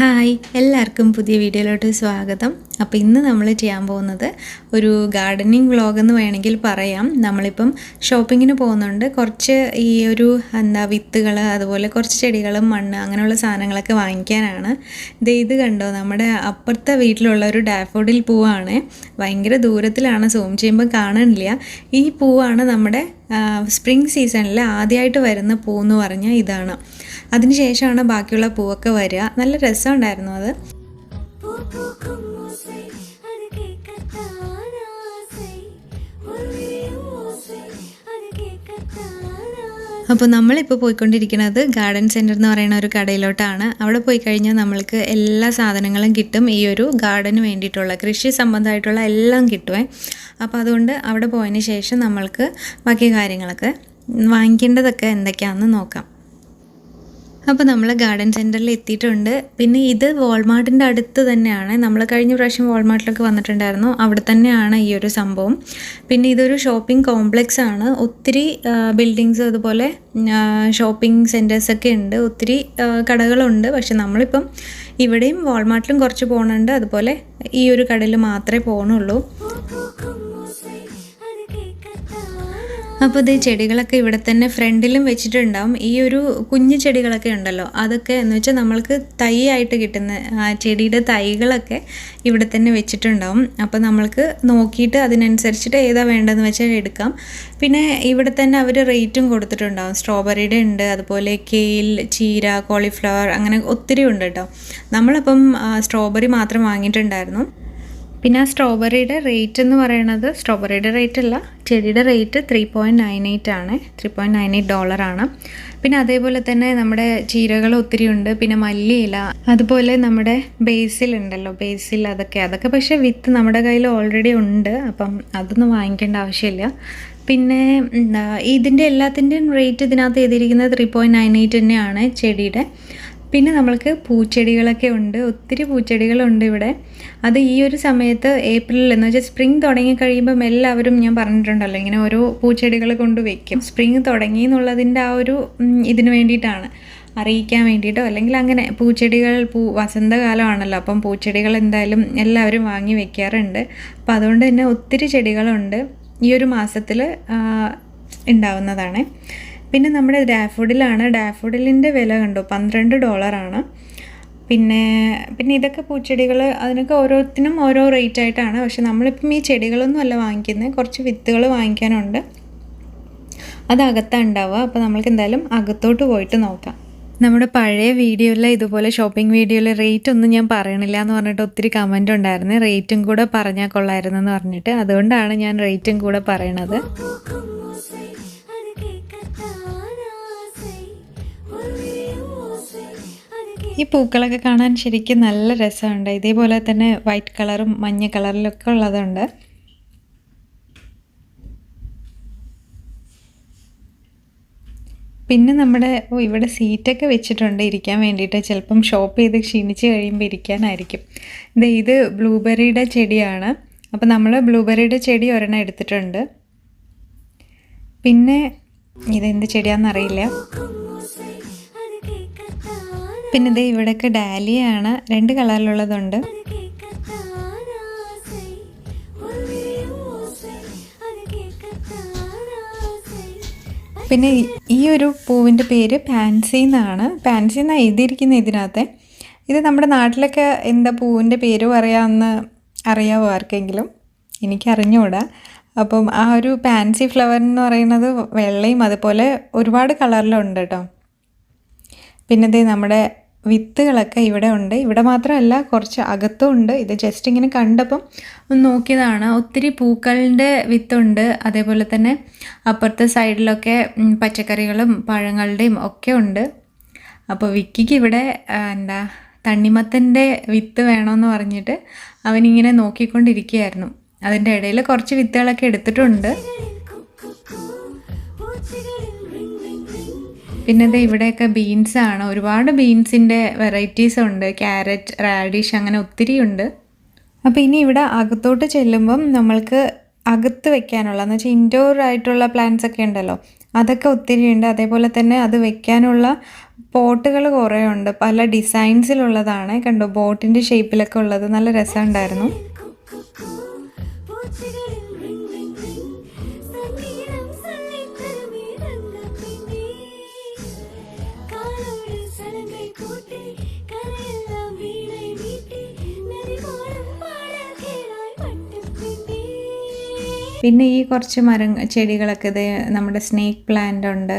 Hi, എല്ലാവർക്കും പുതിയ വീഡിയോയിലോട്ട് സ്വാഗതം. അപ്പോൾ ഇന്ന് നമ്മൾ ചെയ്യാൻ പോകുന്നത് ഒരു ഗാർഡനിങ് വ്ളോഗെന്ന് വേണമെങ്കിൽ പറയാം. നമ്മളിപ്പം ഷോപ്പിങ്ങിന് പോകുന്നുണ്ട്. കുറച്ച് ഈ ഒരു വിത്തുകൾ, അതുപോലെ കുറച്ച് ചെടികളും മണ്ണ് അങ്ങനെയുള്ള സാധനങ്ങളൊക്കെ വാങ്ങിക്കാനാണ്. ഇത് കണ്ടോ, നമ്മുടെ അപ്പുറത്തെ വീട്ടിലുള്ള ഒരു ഡാഫോഡിൽ പൂവാണ്. ഭയങ്കര ദൂരത്തിലാണ്, സൂം ചെയ്യുമ്പോൾ കാണുന്നില്ല. ഈ പൂവാണ് നമ്മുടെ സ്പ്രിംഗ് സീസണിൽ ആദ്യമായിട്ട് വരുന്ന പൂവെന്ന് പറഞ്ഞാൽ ഇതാണ്. അതിനുശേഷമാണ് ബാക്കിയുള്ള പൂവൊക്കെ വരിക. നല്ല രസമുണ്ടായിരുന്നു അത്. അപ്പോൾ നമ്മളിപ്പോൾ പോയിക്കൊണ്ടിരിക്കുന്നത് ഗാർഡൻ സെൻറ്റർ എന്ന് പറയുന്ന ഒരു കടയിലോട്ടാണ്. അവിടെ പോയി കഴിഞ്ഞാൽ നമ്മൾക്ക് എല്ലാ സാധനങ്ങളും കിട്ടും. ഈ ഒരു ഗാർഡന് വേണ്ടിയിട്ടുള്ള കൃഷി സംബന്ധമായിട്ടുള്ള എല്ലാം കിട്ടുമേ. അപ്പോൾ അതുകൊണ്ട് അവിടെ പോയതിന് ശേഷം നമ്മൾക്ക് ബാക്കി കാര്യങ്ങളൊക്കെ വാങ്ങിക്കേണ്ടതൊക്കെ എന്തൊക്കെയാണെന്ന് നോക്കാം. അപ്പോൾ നമ്മൾ ഗാർഡൻ സെൻറ്ററിൽ എത്തിയിട്ടുണ്ട്. പിന്നെ ഇത് വാൾമാർട്ടിൻ്റെ അടുത്ത് തന്നെയാണ്. നമ്മൾ കഴിഞ്ഞ പ്രാവശ്യം വാൾമാർട്ടിലൊക്കെ വന്നിട്ടുണ്ടായിരുന്നു. അവിടെ തന്നെയാണ് ഈ ഒരു സംഭവം. പിന്നെ ഇതൊരു ഷോപ്പിംഗ് കോംപ്ലക്സ് ആണ്. ഒത്തിരി ബിൽഡിങ്സ്, അതുപോലെ ഷോപ്പിംഗ് സെൻറ്റേഴ്സൊക്കെ ഉണ്ട്. ഒത്തിരി കടകളുണ്ട്. പക്ഷെ നമ്മളിപ്പം ഇവിടെയും വാൾമാർട്ടിലും കുറച്ച് പോകുന്നുണ്ട്. അതുപോലെ ഈ ഒരു കടയിൽ മാത്രമേ പോകുന്നുള്ളൂ. അപ്പോൾ ഇത് ചെടികളൊക്കെ ഇവിടെ തന്നെ ഫ്രണ്ടിലും വെച്ചിട്ടുണ്ടാവും. ഈ ഒരു കുഞ്ഞു ചെടികളൊക്കെ ഉണ്ടല്ലോ, അതൊക്കെ എന്ന് വെച്ചാൽ നമ്മൾക്ക് തൈ ആയിട്ട് കിട്ടുന്ന ചെടിയുടെ തൈകളൊക്കെ ഇവിടെ തന്നെ വെച്ചിട്ടുണ്ടാവും. അപ്പോൾ നമ്മൾക്ക് നോക്കിയിട്ട് അതിനനുസരിച്ചിട്ട് ഏതാ വേണ്ടതെന്ന് വെച്ചാൽ എടുക്കാം. പിന്നെ ഇവിടെ തന്നെ അവർ റേറ്റും കൊടുത്തിട്ടുണ്ടാവും. സ്ട്രോബെറിയുടെ ഉണ്ട്, അതുപോലെ കെയിൽ, ചീര, കോളിഫ്ലവർ, അങ്ങനെ ഒത്തിരി ഉണ്ട് കേട്ടോ. നമ്മളപ്പം സ്ട്രോബെറി മാത്രം വാങ്ങിയിട്ടുണ്ടായിരുന്നു. പിന്നെ ആ സ്ട്രോബെറിയുടെ റേറ്റ് എന്ന് പറയുന്നത്, സ്ട്രോബെറിയുടെ റേറ്റ് അല്ല, ചെടിയുടെ റേറ്റ് $3.98 ആണ്. $3.98 പിന്നെ അതേപോലെ തന്നെ നമ്മുടെ ചീരകൾ ഒത്തിരി ഉണ്ട്. പിന്നെ മല്ലിയില, അതുപോലെ നമ്മുടെ ബേസിൽ ഉണ്ടല്ലോ, ബേസിൽ, അതൊക്കെ പക്ഷേ വിത്ത് നമ്മുടെ കയ്യിൽ ഓൾറെഡി ഉണ്ട്. അപ്പം അതൊന്നും വാങ്ങിക്കേണ്ട ആവശ്യമില്ല. പിന്നെ ഇതിൻ്റെ എല്ലാത്തിൻ്റെയും റേറ്റ് ഇതിനകത്ത് എഴുതിയിരിക്കുന്നത് 3.98 തന്നെയാണ് ചെടിയുടെ. പിന്നെ നമ്മൾക്ക് പൂച്ചെടികളൊക്കെ ഉണ്ട്. ഒത്തിരി പൂച്ചെടികളുണ്ട് ഇവിടെ. അത് ഈ ഒരു സമയത്ത് ഏപ്രിലിൽ എന്ന് വെച്ചാൽ സ്പ്രിംഗ് തുടങ്ങി കഴിയുമ്പം എല്ലാവരും, ഞാൻ പറഞ്ഞിട്ടുണ്ടല്ലോ, ഇങ്ങനെ ഓരോ പൂച്ചെടികൾ കൊണ്ട് വയ്ക്കും. സ്പ്രിംഗ് തുടങ്ങി എന്നുള്ളതിൻ്റെ ആ ഒരു ഇതിന് വേണ്ടിയിട്ടാണ്, അറിയിക്കാൻ വേണ്ടിയിട്ടോ, അല്ലെങ്കിൽ അങ്ങനെ പൂച്ചെടികൾ വസന്തകാലമാണല്ലോ, അപ്പം പൂച്ചെടികൾ എന്തായാലും എല്ലാവരും വാങ്ങി വെക്കാറുണ്ട്. അപ്പോൾ അതുകൊണ്ട് തന്നെ ഒത്തിരി ചെടികളുണ്ട്. ഈ ഒരു മാസത്തിൽ ഉണ്ടാവുന്നതാണ്. പിന്നെ നമ്മുടെ ഡാഫോഡിലാണ്. ഡാഫോഡിലിൻ്റെ വില കണ്ടോ, $12 പിന്നെ ഇതൊക്കെ പൂച്ചെടികൾ, അതിനൊക്കെ ഓരോത്തിനും ഓരോ റേറ്റ് ആയിട്ടാണ്. പക്ഷെ നമ്മളിപ്പം ഈ ചെടികളൊന്നും അല്ല വാങ്ങിക്കുന്നത്, കുറച്ച് വിത്തുകൾ വാങ്ങിക്കാനുണ്ട്. അത് അകത്താണ് ഉണ്ടാവുക. അപ്പോൾ നമ്മൾക്ക് എന്തായാലും അകത്തോട്ട് പോയിട്ട് നോക്കാം. നമ്മുടെ പഴയ വീഡിയോയിൽ ഇതുപോലെ ഷോപ്പിംഗ് വീഡിയോയിൽ റേറ്റ് ഒന്നും ഞാൻ പറയണില്ല എന്ന് പറഞ്ഞിട്ട് ഒത്തിരി കമൻറ്റ് ഉണ്ടായിരുന്നു. റേറ്റും കൂടെ പറഞ്ഞാൽ കൊള്ളായിരുന്നു എന്ന് പറഞ്ഞിട്ട്. അതുകൊണ്ടാണ് ഞാൻ റേറ്റും കൂടെ പറയണത്. ഈ പൂക്കളൊക്കെ കാണാൻ ശരിക്കും നല്ല രസമുണ്ട്. ഇതേപോലെ തന്നെ വൈറ്റ് കളറും മഞ്ഞ കളറിലൊക്കെ ഉള്ളതുണ്ട്. പിന്നെ നമ്മുടെ ഇവിടെ സീറ്റൊക്കെ വെച്ചിട്ടുണ്ട് ഇരിക്കാൻ വേണ്ടിയിട്ട്. ചിലപ്പം ഷോപ്പ് ചെയ്ത് ക്ഷീണിച്ച് കഴിയുമ്പോൾ ഇരിക്കാനായിരിക്കും. ഇത് ബ്ലൂബെറിയുടെ ചെടിയാണ്. അപ്പോൾ നമ്മൾ ബ്ലൂബെറിയുടെ ചെടി ഒരെണ്ണം എടുത്തിട്ടുണ്ട്. പിന്നെ ഇതെന്ത് ചെടിയാണെന്നറിയില്ല. പിന്നെ ഇവിടെയൊക്കെ ഡാലിയാണ്, 2 കളറിലുള്ളതുണ്ട്. പിന്നെ ഈ ഒരു പൂവിൻ്റെ പേര് പാൻസി എന്നാണ്. പാൻസി എന്നാണ് എഴുതിയിരിക്കുന്നത് ഇതിനകത്ത്. ഇത് നമ്മുടെ നാട്ടിലൊക്കെ എന്താ പൂവിൻ്റെ പേര് പറയാമെന്ന് അറിയാവോ ആർക്കെങ്കിലും? എനിക്കറിഞ്ഞൂടാ. അപ്പം ആ ഒരു പാൻസി ഫ്ലവർ എന്ന് പറയുന്നത് വെള്ളയും അതുപോലെ ഒരുപാട് കളറിലുണ്ട് കേട്ടോ. പിന്നെ നമ്മുടെ വിത്തുകളൊക്കെ ഇവിടെ ഉണ്ട്. ഇവിടെ മാത്രമല്ല, കുറച്ച് അകത്തും ഉണ്ട്. ഇത് ജസ്റ്റ് ഇങ്ങനെ കണ്ടപ്പം ഒന്ന് നോക്കിയതാണ്. ഒത്തിരി പൂക്കളുടെ വിത്തുണ്ട്. അതേപോലെ തന്നെ അപ്പുറത്തെ സൈഡിലൊക്കെ പച്ചക്കറികളും പഴങ്ങളുടെയും ഒക്കെ ഉണ്ട്. അപ്പോൾ വിക്കിക്ക് ഇവിടെ തണ്ണിമത്തൻ്റെ വിത്ത് വേണമെന്ന് പറഞ്ഞിട്ട് അവനിങ്ങനെ നോക്കിക്കൊണ്ടിരിക്കുകയായിരുന്നു. അതിൻ്റെ ഇടയിൽ കുറച്ച് വിത്തുകളൊക്കെ എടുത്തിട്ടുണ്ട്. പിന്നെ ഇത് ഇവിടെയൊക്കെ ബീൻസാണ്, ഒരുപാട് ബീൻസിൻ്റെ വെറൈറ്റീസ് ഉണ്ട്, ക്യാരറ്റ്, റാഡിഷ്, അങ്ങനെ ഒത്തിരി ഉണ്ട്. അപ്പോൾ ഇനി ഇവിടെ അകത്തോട്ട് ചെല്ലുമ്പം നമ്മൾക്ക് അകത്ത് വെക്കാനുള്ള എന്ന് വെച്ചാൽ ഇൻഡോർ ആയിട്ടുള്ള പ്ലാന്റ്സ് ഒക്കെ ഉണ്ടല്ലോ, അതൊക്കെ ഒത്തിരി ഉണ്ട്. അതേപോലെ തന്നെ അത് വെക്കാനുള്ള പോട്ടുകൾ കുറേ ഉണ്ട്, പല ഡിസൈൻസിലുള്ളതാണ്. കണ്ടോ, ബോട്ടിൻ്റെ ഷേപ്പിലൊക്കെ ഉള്ളത്, നല്ല രസമുണ്ടായിരുന്നു. പിന്നെ ഈ കുറച്ച് ചെടികളൊക്കെ, ഇത് നമ്മുടെ സ്നേക്ക് പ്ലാന്റ് ഉണ്ട്,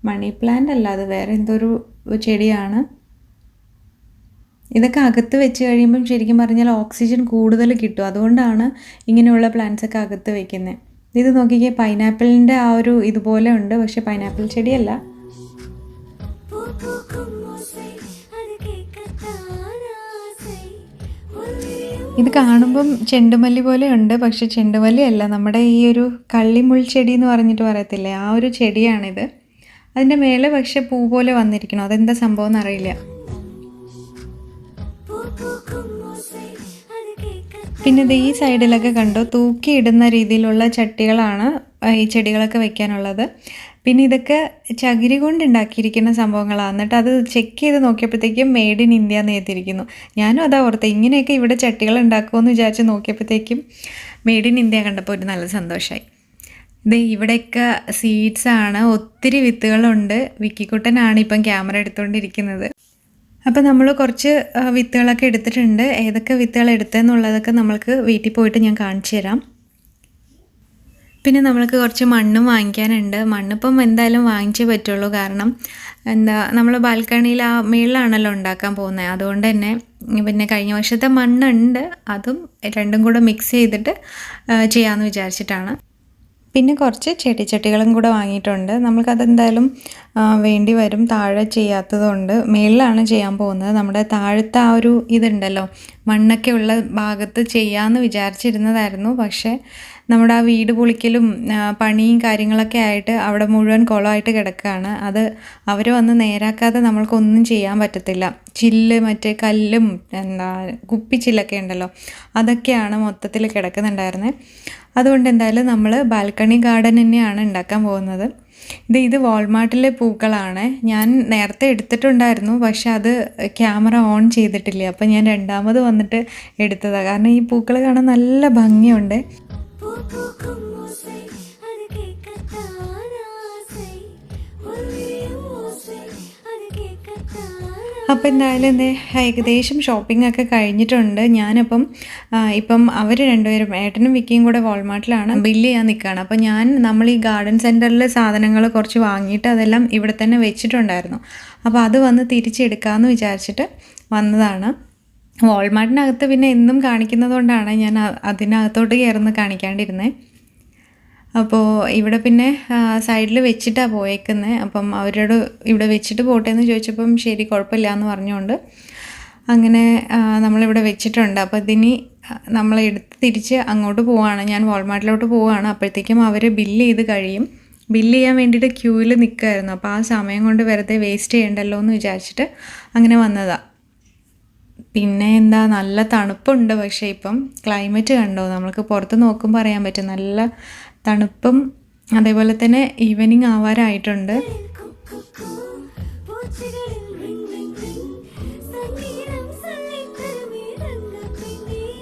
മണി പ്ലാന്റ് അല്ല, അത് വേറെ എന്തൊരു ചെടിയാണ്. ഇതൊക്കെ അകത്ത് വെച്ച് കഴിയുമ്പം ശരിക്കും പറഞ്ഞാൽ ഓക്സിജൻ കൂടുതൽ കിട്ടും, അതുകൊണ്ടാണ് ഇങ്ങനെയുള്ള പ്ലാന്റ്സ് ഒക്കെ അകത്ത് വെക്കുന്നത്. ഇത് നോക്കിക്കേ, പൈനാപ്പിളിൻ്റെ ആ ഒരു ഇതുപോലെ ഉണ്ട്, പക്ഷെ പൈനാപ്പിൾ ചെടിയല്ല. ഇത് കാണുമ്പം ചെണ്ടുമല്ലി പോലെ ഉണ്ട്, പക്ഷെ ചെണ്ടുമല്ലി അല്ല, നമ്മുടെ ഈ ഒരു കള്ളിമുൾ ചെടി എന്ന് പറഞ്ഞിട്ട് പറയത്തില്ലേ, ആ ഒരു ചെടിയാണിത്. അതിൻ്റെ മേലെ പക്ഷെ പൂ പോലെ വന്നിരിക്കണം, അതെന്താ സംഭവം എന്നറിയില്ല. പിന്നെ ഇത് ഈ സൈഡിലൊക്കെ കണ്ടോ, തൂക്കിയിടുന്ന രീതിയിലുള്ള ചട്ടികളാണ് ഈ ചെടികളൊക്കെ വെക്കാനുള്ളത്. പിന്നെ ഇതൊക്കെ ചകിരി കൊണ്ട് ഉണ്ടാക്കിയിരിക്കുന്ന സംഭവങ്ങളാണ്. എന്നിട്ട് അത് ചെക്ക് ചെയ്ത് നോക്കിയപ്പോഴത്തേക്കും മെയ്ഡ് ഇൻ ഇന്ത്യ എന്ന് എഴുതിയിരിക്കുന്നു. ഞാനും അതാ ഓർത്തത്, ഇങ്ങനെയൊക്കെ ഇവിടെ ചട്ടികൾ ഉണ്ടാക്കുമെന്ന് വിചാരിച്ച് നോക്കിയപ്പോഴത്തേക്കും മെയ്ഡ് ഇൻ ഇന്ത്യ കണ്ടപ്പോൾ ഒരു നല്ല സന്തോഷമായി. ഇത് ഇവിടെയൊക്കെ സീഡ്സാണ്, ഒത്തിരി വിത്തുകളുണ്ട്. വിക്കിക്കുട്ടനാണ് ഇപ്പം ക്യാമറ എടുത്തുകൊണ്ടിരിക്കുന്നത്. അപ്പോൾ നമ്മൾ കുറച്ച് വിത്തുകളൊക്കെ എടുത്തിട്ടുണ്ട്. ഏതൊക്കെ വിത്തുകൾ എടുത്തതെന്നുള്ളതൊക്കെ നമ്മൾക്ക് വീട്ടിൽ പോയിട്ട് ഞാൻ കാണിച്ചു തരാം. പിന്നെ നമ്മൾക്ക് കുറച്ച് മണ്ണും വാങ്ങിക്കാനുണ്ട്. മണ്ണിപ്പം എന്തായാലും വാങ്ങിച്ചേ പറ്റുള്ളൂ, കാരണം നമ്മൾ ബാൽക്കണിയിൽ ആ മേളിലാണല്ലോ ഉണ്ടാക്കാൻ പോകുന്നത്. അതുകൊണ്ട് തന്നെ പിന്നെ കഴിഞ്ഞ വർഷത്തെ മണ്ണുണ്ട്, അതും രണ്ടും കൂടെ മിക്സ് ചെയ്തിട്ട് ചെയ്യാമെന്ന് വിചാരിച്ചിട്ടാണ്. പിന്നെ കുറച്ച് ചെടിച്ചട്ടികളും കൂടെ വാങ്ങിയിട്ടുണ്ട്. നമ്മൾക്കതെന്തായാലും വേണ്ടി വരും, താഴെ ചെയ്യാത്തതുകൊണ്ട് മേളിലാണ് ചെയ്യാൻ പോകുന്നത്. നമ്മുടെ താഴത്തെ ആ ഒരു ഇതുണ്ടല്ലോ, മണ്ണൊക്കെ ഉള്ള ഭാഗത്ത് ചെയ്യാമെന്ന് വിചാരിച്ചിരുന്നതായിരുന്നു. പക്ഷേ നമ്മുടെ ആ വീട് പൊളിക്കലും പണിയും കാര്യങ്ങളൊക്കെ ആയിട്ട് അവിടെ മുഴുവൻ കുളമായിട്ട് കിടക്കുകയാണ്. അത് അവർ വന്ന് നേരാക്കാതെ നമ്മൾക്കൊന്നും ചെയ്യാൻ പറ്റത്തില്ല. ചില്ല്, മറ്റേ കല്ലും കുപ്പിച്ചില്ലൊക്കെ ഉണ്ടല്ലോ, അതൊക്കെയാണ് മൊത്തത്തിൽ കിടക്കുന്നുണ്ടായിരുന്നത്. അതുകൊണ്ട് എന്തായാലും നമ്മൾ ബാൽക്കണി ഗാർഡൻ തന്നെയാണ് ഉണ്ടാക്കാൻ പോകുന്നത്. ഇത് വാൾമാർട്ടിലെ പൂക്കളാണ്. ഞാൻ നേരത്തെ എടുത്തിട്ടുണ്ടായിരുന്നു, പക്ഷെ അത് ക്യാമറ ഓൺ ചെയ്തിട്ടില്ല. അപ്പോൾ ഞാൻ രണ്ടാമത് വന്നിട്ട് എടുത്തതാണ്, കാരണം ഈ പൂക്കൾ കാണാൻ നല്ല ഭംഗിയുണ്ട്. അപ്പോൾ എന്തായാലും ഏകദേശം ഷോപ്പിംഗ് ഒക്കെ കഴിഞ്ഞിട്ടുണ്ട്. ഇപ്പം അവർ രണ്ടുപേരും, ഏട്ടനും വിക്കിയും കൂടെ വാൾമാർട്ടിലാണ് ബില്ല് ചെയ്യാൻ നിൽക്കുകയാണ്. അപ്പോൾ നമ്മൾ ഈ ഗാർഡൻ സെൻറ്ററിൽ സാധനങ്ങൾ കുറച്ച് വാങ്ങിയിട്ട് അതെല്ലാം ഇവിടെ തന്നെ വെച്ചിട്ടുണ്ടായിരുന്നു. അപ്പോൾ അത് വന്ന് തിരിച്ചെടുക്കാമെന്ന് വിചാരിച്ചിട്ട് വന്നതാണ്. വാൾമാർട്ടിനകത്ത് പിന്നെ എന്നും കാണിക്കുന്നത് കൊണ്ടാണ് ഞാൻ അതിനകത്തോട്ട് കയറുന്ന കാണിക്കാണ്ടിരുന്നത്. അപ്പോൾ ഇവിടെ പിന്നെ സൈഡിൽ വെച്ചിട്ടാണ് പോയേക്കുന്നത്. അപ്പം അവരോട് ഇവിടെ വെച്ചിട്ട് പോട്ടെ എന്ന് ചോദിച്ചപ്പം ശരി, കുഴപ്പമില്ല എന്ന് പറഞ്ഞുകൊണ്ട് അങ്ങനെ നമ്മളിവിടെ വെച്ചിട്ടുണ്ട്. അപ്പോൾ ഇതിനി നമ്മൾ എടുത്ത് തിരിച്ച് അങ്ങോട്ട് പോവുകയാണ്, ഞാൻ വാൾമാർട്ടിലോട്ട് പോവുകയാണ്. അപ്പോഴത്തേക്കും അവർ ബില്ല് ചെയ്ത് കഴിയും. ബില്ല് ചെയ്യാൻ വേണ്ടിയിട്ട് ക്യൂവിൽ നിൽക്കുമായിരുന്നു. അപ്പോൾ ആ സമയം കൊണ്ട് വെറുതെ വേസ്റ്റ് ചെയ്യണ്ടല്ലോ എന്ന് വിചാരിച്ചിട്ട് അങ്ങനെ വന്നതാണ്. പിന്നെ നല്ല തണുപ്പുണ്ട്. പക്ഷേ ഇപ്പം ക്ലൈമറ്റ് കണ്ടോ, നമ്മൾക്ക് പുറത്ത് നോക്കുമ്പോൾ അറിയാൻ പറ്റും, നല്ല തണുപ്പും അതേപോലെ തന്നെ ഈവനിങ് ആവാറായിട്ടുണ്ട്.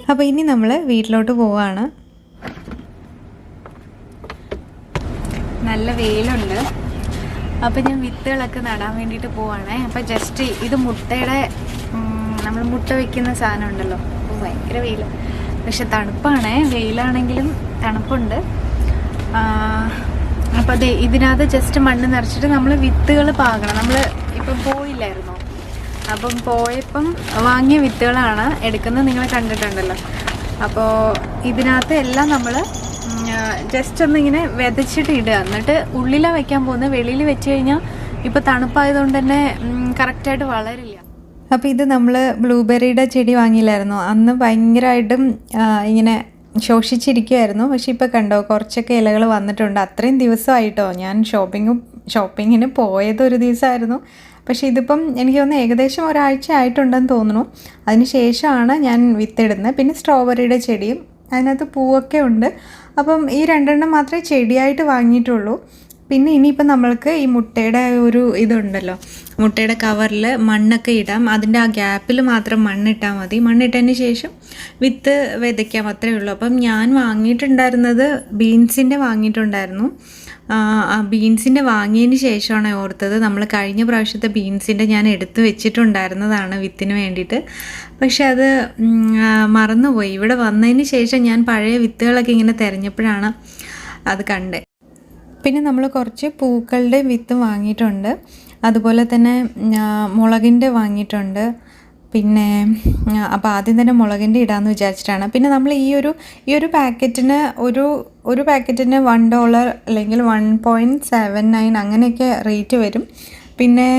അപ്പോൾ ഇനി നമ്മൾ വീട്ടിലോട്ട് പോവാണ്. നല്ല വെയിലുണ്ട്. അപ്പോൾ ഞാൻ വിത്തുകളൊക്കെ നടാൻ വേണ്ടിയിട്ട് പോവാണ്. അപ്പോൾ ജസ്റ്റ് ഇത് മുട്ടയുടെ, നമ്മൾ മുട്ട വയ്ക്കുന്ന സാധനം ഉണ്ടല്ലോ, അപ്പോൾ ഭയങ്കര വെയിൽ, പക്ഷെ തണുപ്പാണ്. വെയിലാണെങ്കിലും തണുപ്പുണ്ട്. അപ്പോൾ ഇതിനകത്ത് ജസ്റ്റ് മണ്ണ് നിറച്ചിട്ട് നമ്മൾ വിത്തുകൾ പാകണം. നമ്മൾ ഇപ്പം പോയില്ലായിരുന്നോ, അപ്പം പോയപ്പം വാങ്ങിയ വിത്തുകളാണ് എടുക്കുന്നത്, നിങ്ങൾ കണ്ടിട്ടുണ്ടല്ലോ. അപ്പോൾ ഇതിനകത്ത് എല്ലാം നമ്മൾ ജസ്റ്റ് ഒന്നിങ്ങനെ വിതച്ചിട്ട് ഇടുക, എന്നിട്ട് ഉള്ളിലാണ് വയ്ക്കാൻ പോകുന്നത്. വെളിയിൽ വെച്ച് കഴിഞ്ഞാൽ ഇപ്പോൾ തണുപ്പായതുകൊണ്ട് തന്നെ കറക്റ്റായിട്ട് വളരില്ല. അപ്പോൾ ഇത് നമ്മൾ ബ്ലൂബെറിയുടെ ചെടി വാങ്ങിയില്ലായിരുന്നു, അന്ന് ഭയങ്കരമായിട്ടും ഇങ്ങനെ ശോഷിച്ചിരിക്കുമായിരുന്നു. പക്ഷെ ഇപ്പോൾ കണ്ടോ, കുറച്ചൊക്കെ ഇലകൾ വന്നിട്ടുണ്ട്. അത്രയും ദിവസമായിട്ടോ ഞാൻ ഷോപ്പിംഗ് ഷോപ്പിങ്ങിന് പോയത് ഒരു ദിവസമായിരുന്നു. പക്ഷേ ഇതിപ്പം എനിക്ക് തോന്നുന്നു ഏകദേശം ഒരാഴ്ച ആയിട്ടുണ്ടെന്ന് തോന്നുന്നു. അതിന് ശേഷമാണ് ഞാൻ വിത്തിടുന്നത്. പിന്നെ സ്ട്രോബെറിയുടെ ചെടിയും അതിനകത്ത് പൂവൊക്കെ ഉണ്ട്. അപ്പം ഈ 2 മാത്രമേ ചെടിയായിട്ട് വാങ്ങിയിട്ടുള്ളൂ. പിന്നെ ഇനിയിപ്പം നമ്മൾക്ക് ഈ മുട്ടയുടെ ഒരു ഇതുണ്ടല്ലോ, മുട്ടയുടെ കവറിൽ മണ്ണൊക്കെ ഇടാം. അതിൻ്റെ ആ ഗ്യാപ്പിൽ മാത്രം മണ്ണിട്ടാൽ മതി. മണ്ണിട്ടതിന് ശേഷം വിത്ത് വിതയ്ക്കാം, അത്രയേ ഉള്ളൂ. അപ്പം ഞാൻ വാങ്ങിയിട്ടുണ്ടായിരുന്നത് ബീൻസിൻ്റെ വാങ്ങിയിട്ടുണ്ടായിരുന്നു. ആ ബീൻസിൻ്റെ വാങ്ങിയതിന് ശേഷമാണ് ഓർത്തത് നമ്മൾ കഴിഞ്ഞ പ്രാവശ്യത്തെ ബീൻസിൻ്റെ ഞാൻ എടുത്ത് വെച്ചിട്ടുണ്ടായിരുന്നതാണ് വിത്തിന് വേണ്ടിയിട്ട്. പക്ഷെ അത് മറന്നുപോയി. ഇവിടെ വന്നതിന് ശേഷം ഞാൻ പഴയ വിത്തുകളൊക്കെ ഇങ്ങനെ തിരഞ്ഞപ്പോഴാണ് അത് കണ്ടത്. പിന്നെ നമ്മൾ കുറച്ച് പൂക്കളുടെ വിത്ത് വാങ്ങിയിട്ടുണ്ട്. അതുപോലെ തന്നെ മുളകിൻ്റെ വാങ്ങിയിട്ടുണ്ട്. പിന്നെ അപ്പോൾ ആദ്യം തന്നെ മുളകിൻ്റെ ഇടാമെന്ന് വിചാരിച്ചിട്ടാണ്. പിന്നെ നമ്മൾ ഈ ഒരു പാക്കറ്റിന് ഒരു പാക്കറ്റിന് $1 അല്ലെങ്കിൽ 1.79 അങ്ങനെയൊക്കെ റേറ്റ് വരും. പിന്നെ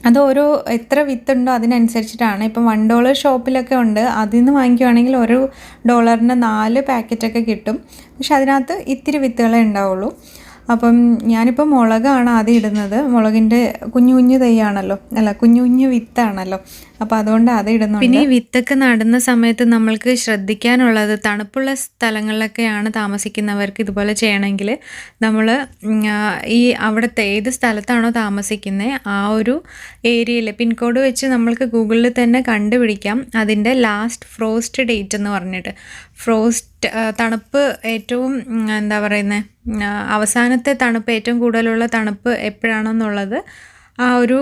അത് ഓരോ എത്ര വിത്തുണ്ടോ അതിനനുസരിച്ചിട്ടാണ്. ഇപ്പം $1 ഷോപ്പിലൊക്കെ ഉണ്ട്. അതിൽ നിന്ന് വാങ്ങിക്കുവാണെങ്കിൽ $1 4 പാക്കറ്റൊക്കെ കിട്ടും. പക്ഷെ അതിനകത്ത് ഇത്തിരി വിത്തുകളേ ഉണ്ടാവുള്ളൂ. അപ്പം ഞാനിപ്പോൾ മുളകാണ് ആദ്യം ഇടുന്നത്. മുളകിൻ്റെ കുഞ്ഞു തൈയാണല്ലോ, അല്ല കുഞ്ഞു വിത്താണല്ലോ, അപ്പോൾ അതുകൊണ്ട് അത് ഇടുന്നുണ്ട്. പിന്നെ ഈ വിത്തൊക്കെ നടുന്ന സമയത്ത് നമ്മൾക്ക് ശ്രദ്ധിക്കാനുള്ളത്, തണുപ്പുള്ള സ്ഥലങ്ങളിലൊക്കെയാണ് താമസിക്കുന്നവർക്ക് ഇതുപോലെ ചെയ്യണമെങ്കിൽ നമ്മൾ ഈ അവിടുത്തെ ഏത് സ്ഥലത്താണോ താമസിക്കുന്നത് ആ ഒരു ഏരിയയിൽ പിൻകോഡ് വെച്ച് നമ്മൾക്ക് ഗൂഗിളിൽ തന്നെ കണ്ടുപിടിക്കാം അതിൻ്റെ ലാസ്റ്റ് ഫ്രോസ്റ്റ് ഡേറ്റ് എന്ന് പറഞ്ഞിട്ട്. തണുപ്പ് ഏറ്റവും എന്താ പറയുന്നത്, അവസാനത്തെ തണുപ്പ്, ഏറ്റവും കൂടുതലുള്ള തണുപ്പ് എപ്പോഴാണെന്നുള്ളത് ആ ഒരു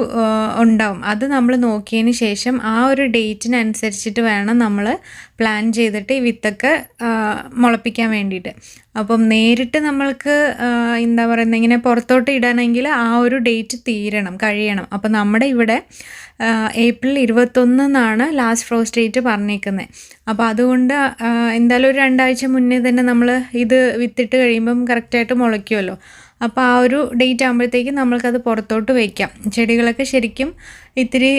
ഉണ്ടാവും. അത് നമ്മൾ നോക്കിയതിന് ശേഷം ആ ഒരു ഡേറ്റിനനുസരിച്ചിട്ട് വേണം നമ്മൾ പ്ലാൻ ചെയ്തിട്ട് ഈ വിത്തൊക്കെ മുളപ്പിക്കാൻ വേണ്ടിയിട്ട്. അപ്പം നേരിട്ട് നമ്മൾക്ക് എന്താ പറയുന്നത്, ഇങ്ങനെ പുറത്തോട്ട് ഇടാനെങ്കിൽ ആ ഒരു ഡേറ്റ് കഴിയണം. അപ്പം നമ്മുടെ ഇവിടെ ഏപ്രിൽ 21 ലാസ്റ്റ് ഫ്രോസ്റ്റ് ഡേറ്റ് പറഞ്ഞേക്കുന്നത്. അപ്പോൾ അതുകൊണ്ട് എന്തായാലും ഒരു 2 ആഴ്ച മുന്നേ തന്നെ നമ്മൾ ഇത് വിത്തിട്ട് കഴിയുമ്പം കറക്റ്റായിട്ട് മുളയ്ക്കുമല്ലോ. അപ്പോൾ ആ ഒരു ഡേറ്റ് ആകുമ്പോഴത്തേക്കും നമ്മൾക്കത് പുറത്തോട്ട് വയ്ക്കാം. ചെടികളൊക്കെ ശരിക്കും ഇത്തിരി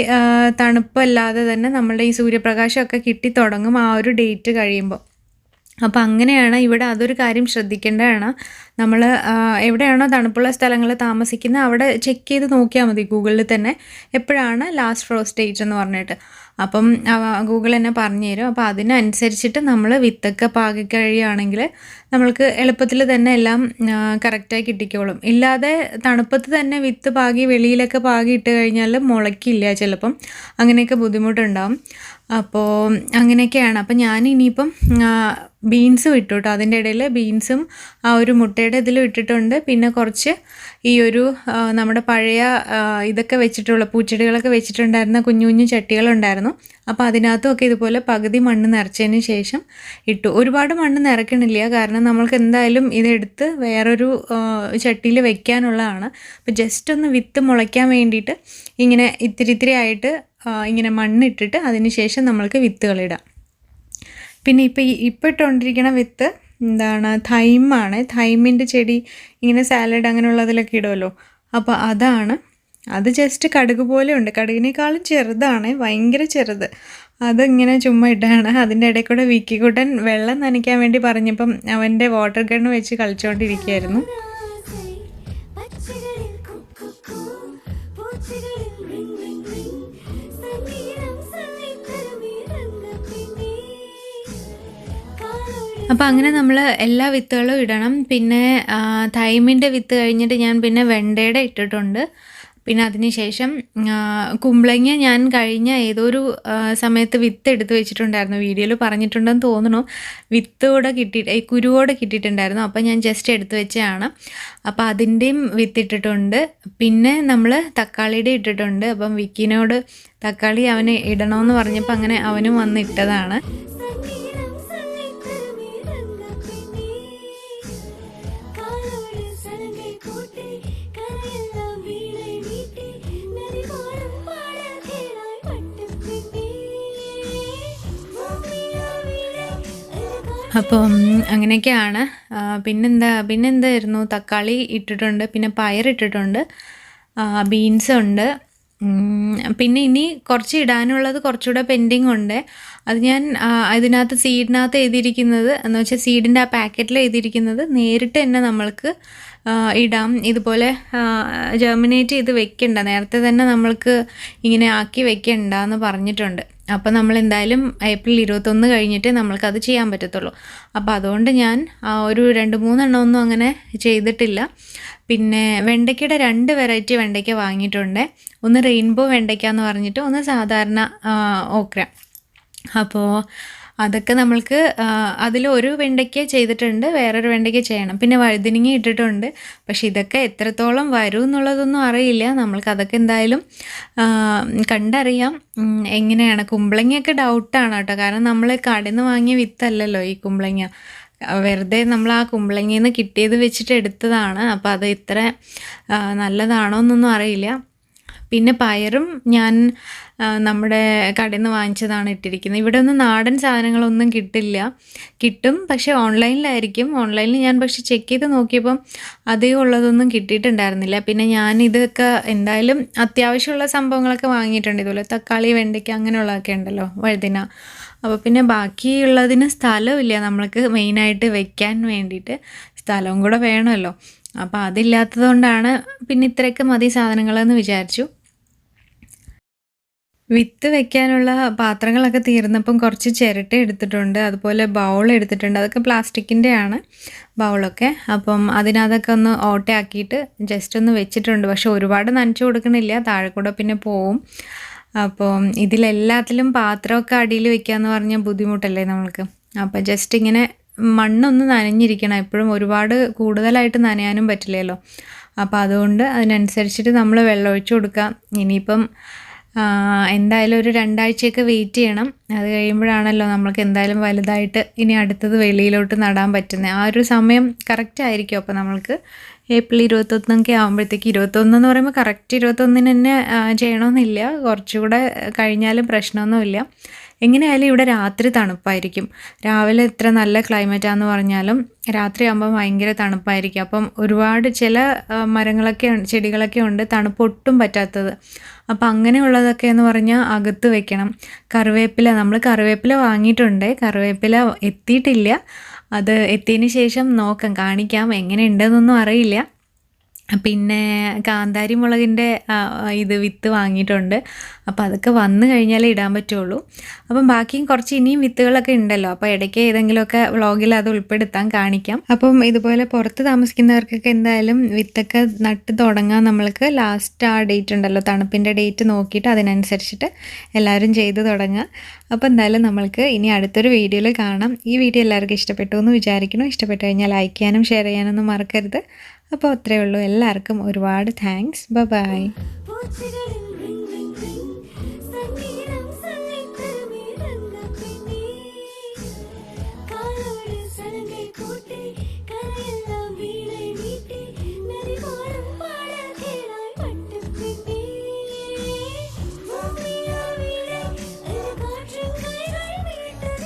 തണുപ്പല്ലാതെ തന്നെ നമ്മളുടെ ഈ സൂര്യപ്രകാശമൊക്കെ കിട്ടി തുടങ്ങും ആ ഒരു ഡേറ്റ് കഴിയുമ്പോൾ. അപ്പോൾ അങ്ങനെയാണ് ഇവിടെ അതൊരു കാര്യം ശ്രദ്ധിക്കേണ്ടതാണ്. നമ്മൾ എവിടെയാണോ തണുപ്പുള്ള സ്ഥലങ്ങളിൽ താമസിക്കുന്നത് അവിടെ ചെക്ക് ചെയ്ത് നോക്കിയാൽ മതി ഗൂഗിളിൽ തന്നെ എപ്പോഴാണ് ലാസ്റ്റ് ഫ്രോസ്റ്റ് ഡേറ്റ് എന്ന് പറഞ്ഞിട്ട്. അപ്പം ഗൂഗിൾ തന്നെ പറഞ്ഞു തരും. അപ്പോൾ അതിനനുസരിച്ചിട്ട് നമ്മൾ വിത്തൊക്കെ പാകി കഴിയുകയാണെങ്കിൽ നമ്മൾക്ക് എളുപ്പത്തിൽ തന്നെ എല്ലാം കറക്റ്റായി കിട്ടിക്കോളും. ഇല്ലാതെ തണുപ്പത്ത് തന്നെ വിത്ത് പാകി വെളിയിലൊക്കെ പാകി ഇട്ട് കഴിഞ്ഞാൽ മുളയ്ക്കില്ല ചിലപ്പം, അങ്ങനെയൊക്കെ ബുദ്ധിമുട്ടുണ്ടാവും. അപ്പോൾ അങ്ങനെയൊക്കെയാണ്. അപ്പം ഞാൻ ഇനിയിപ്പം ബീൻസും ഇട്ടു കേട്ടോ. അതിൻ്റെ ഇടയിൽ ബീൻസും ആ ഒരു മുട്ടയുടെ ഇതിലും ഇട്ടിട്ടുണ്ട്. പിന്നെ കുറച്ച് ഈ ഒരു നമ്മുടെ പഴയ ഇതൊക്കെ വെച്ചിട്ടുള്ള പൂച്ചെടികളൊക്കെ വെച്ചിട്ടുണ്ടായിരുന്ന കുഞ്ഞു ചട്ടികളുണ്ടായിരുന്നു. അപ്പോൾ അതിനകത്തുമൊക്കെ ഇതുപോലെ പകുതി മണ്ണ് നിറച്ചതിന് ശേഷം ഇട്ടു. ഒരുപാട് മണ്ണ് നിറയ്ക്കണില്ല, കാരണം നമ്മൾക്ക് എന്തായാലും ഇതെടുത്ത് വേറൊരു ചട്ടിയിൽ വെക്കാനുള്ളതാണ്. അപ്പോൾ ജസ്റ്റ് ഒന്ന് വിത്ത് മുളയ്ക്കാൻ വേണ്ടിയിട്ട് ഇങ്ങനെ ഇത്തിരി ആയിട്ട് ഇങ്ങനെ മണ്ണിട്ടിട്ട് അതിന് ശേഷം നമ്മൾക്ക് വിത്തുകളിടാം. പിന്നെ ഇപ്പോൾ ഇട്ടുകൊണ്ടിരിക്കുന്ന വിത്ത് എന്താണ്, തൈമാണ്. തൈമിൻ്റെ ചെടി ഇങ്ങനെ സാലഡ് അങ്ങനെയുള്ളതിലൊക്കെ ഇടുമല്ലോ, അപ്പോൾ അതാണ്. അത് ജസ്റ്റ് കടുക് പോലെ ഉണ്ട്, കടുകിനേക്കാളും ചെറുതാണ്, ഭയങ്കര ചെറുത്. അതിങ്ങനെ ചുമ്മാ ഇട്ടാണ്. അതിൻ്റെ ഇടയിൽ കൂടെ വിക്കിക്കുട്ടൻ വെള്ളം നനയ്ക്കാൻ വേണ്ടി പറഞ്ഞപ്പം അവൻ്റെ വാട്ടർ ഗണ്ണ് വെച്ച് കളിച്ചുകൊണ്ടിരിക്കുകയായിരുന്നു. അപ്പോൾ അങ്ങനെ നമ്മൾ എല്ലാ വിത്തുകളും ഇടണം. പിന്നെ തൈമിൻ്റെ വിത്ത് കഴിഞ്ഞിട്ട് ഞാൻ പിന്നെ വെണ്ടയുടെ ഇട്ടിട്ടുണ്ട്. പിന്നെ അതിന് ശേഷം കുമ്പളങ്ങ ഞാൻ കഴിഞ്ഞ ഏതൊരു സമയത്ത് വിത്ത് എടുത്ത് വെച്ചിട്ടുണ്ടായിരുന്നു, വീഡിയോയിൽ പറഞ്ഞിട്ടുണ്ടെന്ന് തോന്നുന്നു. കുരുവോടെ കിട്ടിയിട്ടുണ്ടായിരുന്നു. അപ്പോൾ ഞാൻ ജസ്റ്റ് എടുത്ത് വെച്ചതാണ്. അപ്പോൾ അതിൻ്റെയും വിത്ത് ഇട്ടിട്ടുണ്ട്. പിന്നെ നമ്മൾ തക്കാളിയുടെ ഇട്ടിട്ടുണ്ട്. അപ്പം വിക്കിനോട് തക്കാളി അവന് ഇടണമെന്ന് പറഞ്ഞപ്പോൾ അങ്ങനെ അവനും വന്ന് ഇട്ടതാണ്. അപ്പം അങ്ങനെയൊക്കെയാണ്. പിന്നെന്തായിരുന്നു, തക്കാളി ഇട്ടിട്ടുണ്ട്, പിന്നെ പയറിട്ടിട്ടുണ്ട്, ബീൻസ് ഉണ്ട്. പിന്നെ ഇനി കുറച്ച് ഇടാനുള്ളത് കുറച്ചുകൂടെ പെൻഡിങ് ഉണ്ട്. അത് ഞാൻ സീഡിനകത്ത് എഴുതിയിരിക്കുന്നത് എന്ന് വെച്ചാൽ സീഡിൻ്റെ ആ പാക്കറ്റിൽ എഴുതിയിരിക്കുന്നത് നേരിട്ട് തന്നെ നമ്മൾക്ക് ഇടാം. ഇതുപോലെ ജെർമിനേറ്റ് ചെയ്ത് വെക്കണ്ട, നേരത്തെ തന്നെ നമ്മൾക്ക് ഇങ്ങനെ ആക്കി വെക്കണ്ട എന്ന് പറഞ്ഞിട്ടുണ്ട്. അപ്പോൾ നമ്മൾ എന്തായാലും ഏപ്രിൽ 21 കഴിഞ്ഞിട്ട് നമ്മൾക്കത് ചെയ്യാൻ പറ്റത്തുള്ളൂ. അപ്പോൾ അതുകൊണ്ട് ഞാൻ ഒരു 2-3 എണ്ണമൊന്നും അങ്ങനെ ചെയ്തിട്ടില്ല. പിന്നെ വെണ്ടയ്ക്കയുടെ 2 വെറൈറ്റി വെണ്ടയ്ക്ക വാങ്ങിയിട്ടുണ്ട്. ഒന്ന് റെയിൻബോ വെണ്ടയ്ക്ക എന്ന് പറഞ്ഞിട്ട്, ഒന്ന് സാധാരണ ഓക്ര. അപ്പോൾ അതൊക്കെ നമ്മൾക്ക് അതിലൊരു വെണ്ടയ്ക്ക ചെയ്തിട്ടുണ്ട്, വേറൊരു വെണ്ടയ്ക്ക ചെയ്യണം. പിന്നെ വഴുതനങ്ങ ഇട്ടിട്ടുണ്ട്. പക്ഷെ ഇതൊക്കെ എത്രത്തോളം വരും എന്നുള്ളതൊന്നും അറിയില്ല. നമ്മൾക്ക് അതൊക്കെ എന്തായാലും കണ്ടറിയാം എങ്ങനെയാണ്. കുമ്പളങ്ങയൊക്കെ ഡൗട്ടാണ് കേട്ടോ, കാരണം നമ്മൾ കടയിൽ നിന്ന് വാങ്ങിയ വിത്തല്ലല്ലോ ഈ കുമ്പളങ്ങ. വെറുതെ നമ്മൾ ആ കുമ്പളങ്ങയിൽ നിന്ന് കിട്ടിയത് വെച്ചിട്ട് എടുത്തതാണ്. അപ്പോൾ അത് ഇത്ര നല്ലതാണോ എന്നൊന്നും അറിയില്ല. പിന്നെ പയറും ഞാൻ നമ്മുടെ കടയിൽ നിന്ന് വാങ്ങിച്ചതാണ് ഇട്ടിരിക്കുന്നത്. ഇവിടെ ഒന്നും നാടൻ സാധനങ്ങളൊന്നും കിട്ടും, പക്ഷേ ഓൺലൈനിലായിരിക്കും. ഓൺലൈനിൽ ഞാൻ പക്ഷേ ചെക്ക് ചെയ്ത് നോക്കിയപ്പം അധികം ഉള്ളതൊന്നും കിട്ടിയിട്ടുണ്ടായിരുന്നില്ല. പിന്നെ ഞാൻ ഇതൊക്കെ എന്തായാലും അത്യാവശ്യമുള്ള സംഭവങ്ങളൊക്കെ വാങ്ങിയിട്ടുണ്ട്. ഇതുപോലെ തക്കാളി, വെണ്ടയ്ക്ക അങ്ങനെയുള്ളതൊക്കെ ഉണ്ടല്ലോ, വഴുതന. അപ്പോൾ പിന്നെ ബാക്കിയുള്ളതിന് സ്ഥലമില്ല നമ്മൾക്ക് മെയിനായിട്ട് വെക്കാൻ വേണ്ടിയിട്ട്. സ്ഥലവും കൂടെ വേണമല്ലോ. അപ്പോൾ അതില്ലാത്തത് കൊണ്ടാണ് പിന്നെ ഇത്രയൊക്കെ മതി സാധനങ്ങളെന്ന് വിചാരിച്ചു. വിത്ത് വെക്കാനുള്ള പാത്രങ്ങളൊക്കെ തീർന്നപ്പം കുറച്ച് ചിരട്ട എടുത്തിട്ടുണ്ട്, അതുപോലെ ബൗൾ എടുത്തിട്ടുണ്ട്. അതൊക്കെ പ്ലാസ്റ്റിക്കിൻ്റെയാണ് ബൗളൊക്കെ. അപ്പം അതിനകത്തൊക്കെ ഒന്ന് ഓട്ടയാക്കിയിട്ട് ജസ്റ്റ് ഒന്ന് വെച്ചിട്ടുണ്ട്. പക്ഷെ ഒരുപാട് നനച്ചു കൊടുക്കണില്ല, താഴെ കൂടെ പിന്നെ പോവും. അപ്പം ഇതിലെല്ലാത്തിലും പാത്രമൊക്കെ അടിയിൽ വെക്കാമെന്ന് പറഞ്ഞാൽ ബുദ്ധിമുട്ടല്ലേ നമ്മൾക്ക്. അപ്പോൾ ജസ്റ്റ് ഇങ്ങനെ മണ്ണൊന്ന് നനഞ്ഞിരിക്കണം എപ്പോഴും, ഒരുപാട് കൂടുതലായിട്ട് നനയാനും പറ്റില്ലല്ലോ. അപ്പോൾ അതുകൊണ്ട് അതിനനുസരിച്ചിട്ട് നമ്മൾ വെള്ളം ഒഴിച്ച് കൊടുക്കാം. ഇനിയിപ്പം എന്തായാലും ഒരു 2 ആഴ്ചയൊക്കെ വെയിറ്റ് ചെയ്യണം. അത് കഴിയുമ്പോഴാണല്ലോ നമ്മൾക്ക് എന്തായാലും വലുതായിട്ട് ഇനി അടുത്തത് വെളിയിലോട്ട് നടാൻ പറ്റുന്നത്. ആ ഒരു സമയം കറക്റ്റ് ആയിരിക്കും. അപ്പോൾ നമ്മൾക്ക് ഏപ്രിൽ 21 ആകുമ്പോഴത്തേക്ക്, 21 എന്ന് പറയുമ്പോൾ കറക്റ്റ് 21 തന്നെ ചെയ്യണമെന്നില്ല, കുറച്ചുകൂടെ കഴിഞ്ഞാലും പ്രശ്നമൊന്നുമില്ല. എങ്ങനെയായാലും ഇവിടെ രാത്രി തണുപ്പായിരിക്കും. രാവിലെ എത്ര നല്ല ക്ലൈമറ്റാന്ന് പറഞ്ഞാലും രാത്രിയാകുമ്പോൾ ഭയങ്കര തണുപ്പായിരിക്കും. അപ്പം ഒരുപാട് ചില മരങ്ങളൊക്കെ ചെടികളൊക്കെ ഉണ്ട് തണുപ്പ് ഒട്ടും പറ്റാത്തത്. അപ്പം അങ്ങനെയുള്ളതൊക്കെ എന്ന് പറഞ്ഞാൽ അകത്ത് വെക്കണം. കറിവേപ്പില, നമ്മൾ കറിവേപ്പില വാങ്ങിയിട്ടുണ്ട്, കറിവേപ്പില എത്തിയിട്ടില്ല. അത് എത്തിയതിന് ശേഷം കാണിക്കാം, എങ്ങനെ ഉണ്ടെന്നൊന്നും അറിയില്ല. പിന്നെ കാന്താരി മുളകിൻ്റെ ഇത് വിത്ത് വാങ്ങിയിട്ടുണ്ട്. അപ്പോൾ അതൊക്കെ വന്നു കഴിഞ്ഞാലേ ഇടാൻ പറ്റുള്ളൂ. അപ്പം ബാക്കിയും കുറച്ച് ഇനിയും വിത്തുകളൊക്കെ ഉണ്ടല്ലോ, അപ്പോൾ ഇടയ്ക്ക് ഏതെങ്കിലുമൊക്കെ വ്ളോഗിൽ അത് ഉൾപ്പെടുത്താൻ കാണിക്കാം. അപ്പം ഇതുപോലെ പുറത്ത് താമസിക്കുന്നവർക്കൊക്കെ എന്തായാലും വിത്തൊക്കെ നട്ട് തുടങ്ങാൻ നമ്മൾക്ക് ലാസ്റ്റ് ആ ഡേറ്റ് ഉണ്ടല്ലോ, തണുപ്പിൻ്റെ ഡേറ്റ് നോക്കിയിട്ട് അതിനനുസരിച്ചിട്ട് എല്ലാവരും ചെയ്ത് തുടങ്ങുക. അപ്പോൾ എന്തായാലും നമ്മൾക്ക് ഇനി അടുത്തൊരു വീഡിയോയിൽ കാണാം. ഈ വീഡിയോ എല്ലാവർക്കും ഇഷ്ടപ്പെട്ടു എന്ന് വിചാരിക്കുന്നു. ഇഷ്ടപ്പെട്ടു കഴിഞ്ഞാൽ ലൈക്ക് ചെയ്യാനും ഷെയർ ചെയ്യാനൊന്നും മറക്കരുത്. അപ്പോൾ അത്രയേ ഉള്ളൂ. എല്ലാവർക്കും ഒരുപാട് താങ്ക്സ്. ബൈ.